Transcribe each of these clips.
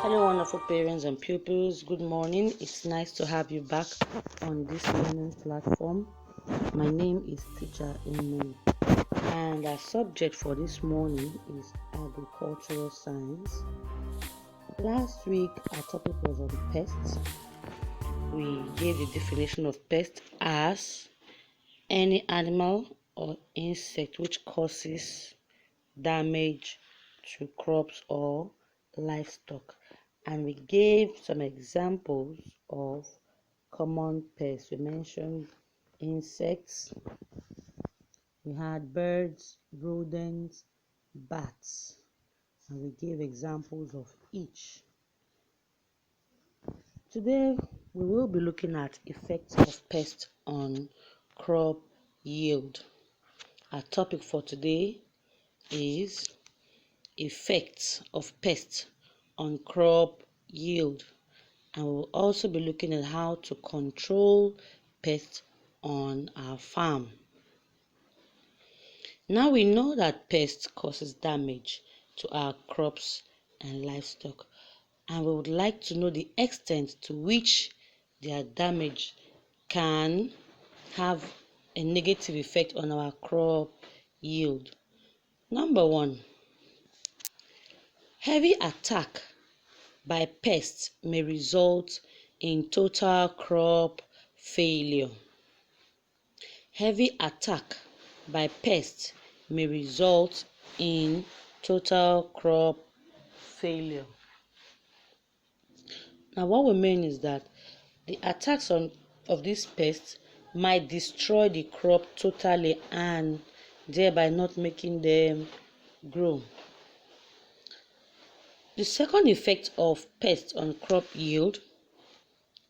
Hello, wonderful parents and pupils. Good morning. It's nice to have you back on this learning platform. My name is Teacher Emem, and our subject for this morning is agricultural science. Last week, our topic was on pests. We gave the definition of pest as any animal or insect which causes damage to crops or livestock, and we gave some examples of common pests. We mentioned insects, we had birds, rodents, bats, and we gave examples of each. Today we will be looking at effects of pests on crop yield. Our topic for today is effects of pests on crop yield, and we'll also be looking at how to control pests on our farm. Now we know that pests causes damage to our crops and livestock, and we would like to know the extent to which their damage can have a negative effect on our crop yield. Number one, heavy attack by pests may result in total crop failure. Heavy attack by pests may result in total crop failure. Now, what we mean is that the attacks of these pests might destroy the crop totally and thereby not making them grow. The second effect of pests on crop yield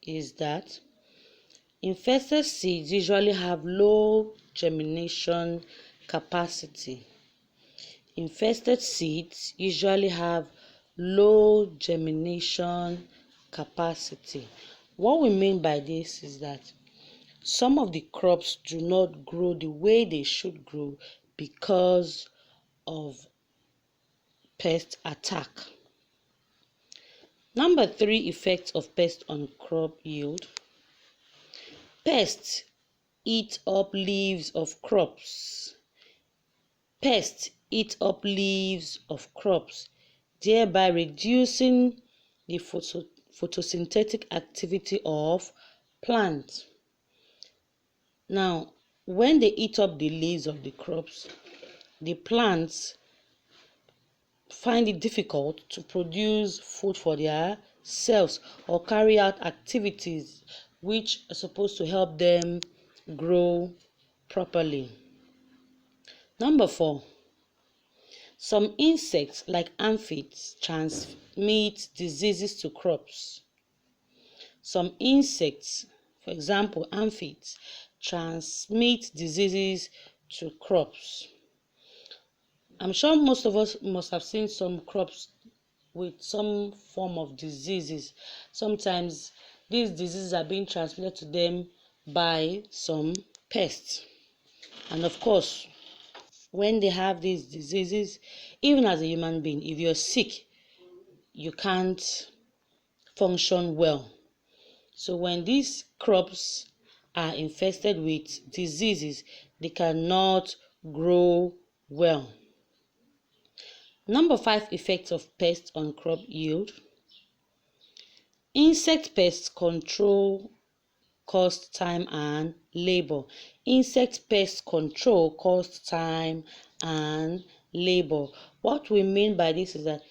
is that infested seeds usually have low germination capacity. Infested seeds usually have low germination capacity. What we mean by this is that some of the crops do not grow the way they should grow because of pest attack. Number three effects of pests on crop yield. Pests eat up leaves of crops. Pests eat up leaves of crops, thereby reducing the photosynthetic activity of plants. Now, when they eat up the leaves of the crops, the plants find it difficult to produce food for their selves or carry out activities which are supposed to help them grow properly. Number four, some insects like aphids transmit diseases to crops. Some insects, for example aphids, transmit diseases to crops. I'm sure most of us must have seen some crops with some form of diseases. Sometimes these diseases are being transmitted to them by some pests. And of course, when they have these diseases, even as a human being, if you're sick, you can't function well. So when these crops are infested with diseases, they cannot grow well. Number five effects of pests on crop yield. Insect pest control costs time and labor. Insect pest control costs time and labor. What we mean by this is that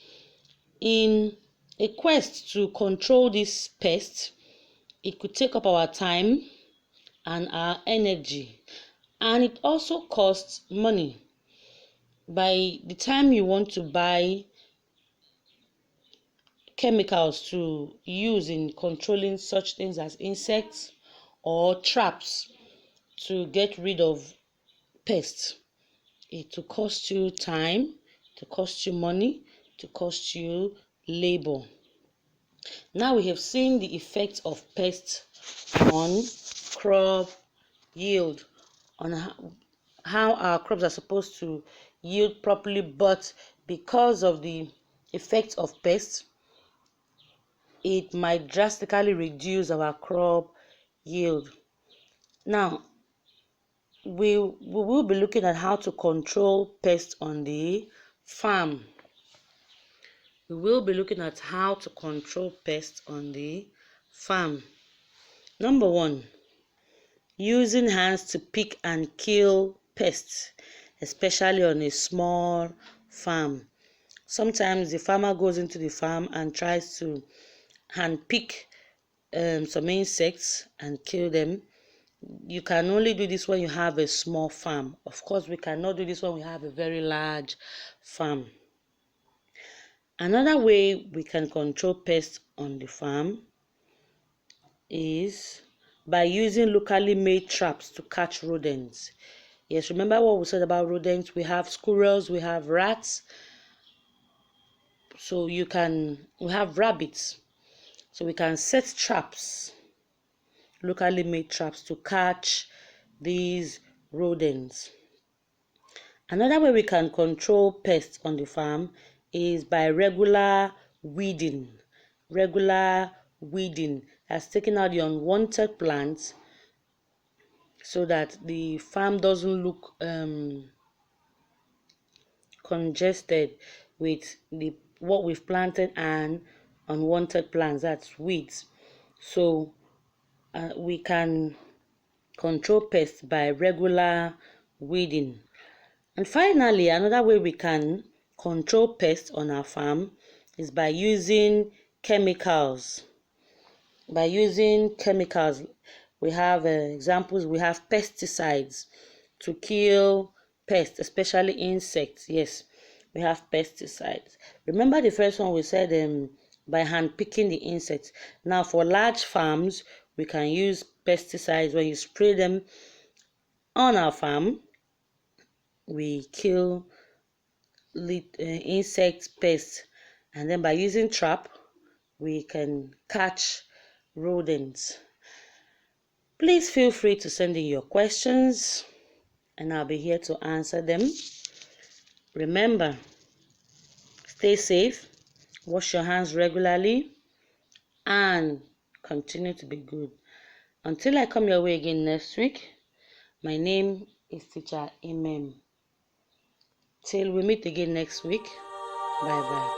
in a quest to control these pests, it could take up our time and our energy, and it also costs money. By the time you want to buy chemicals to use in controlling such things as insects or traps to get rid of pests, it will cost you time, to cost you money, to cost you labor. Now we have seen the effects of pests on crop yield, on how our crops are supposed to yield properly, but because of the effects of pests, it might drastically reduce our crop yield. Now, we will be looking at how to control pests on the farm. We will be looking at how to control pests on the farm. Number one, using hands to pick and kill pests, especially on a small farm. Sometimes the farmer goes into the farm and tries to hand pick some insects and kill them. You can only do this when you have a small farm. Of course, we cannot do this when we have a very large farm. Another way we can control pests on the farm is by using locally made traps to catch rodents. Yes, remember what we said about rodents? We have squirrels, we have rats. So we have rabbits. So we can set traps, locally made traps to catch these rodents. Another way we can control pests on the farm is by regular weeding. Regular weeding has taken out the unwanted plants so that the farm doesn't look congested with what we've planted and unwanted plants, that's weeds. So we can control pests by regular weeding. And finally, another way we can control pests on our farm is by using chemicals. By using chemicals, we have examples. We have pesticides to kill pests, especially insects. Yes, we have pesticides. Remember the first one we said by hand picking the insects. Now for large farms, we can use pesticides. When you spray them on our farm, we kill insect pests, and then by using trap, we can catch rodents. Please feel free to send in your questions and I'll be here to answer them. Remember, stay safe, wash your hands regularly, and continue to be good. Until I come your way again next week, my name is Teacher Emem. Till we meet again next week, bye bye.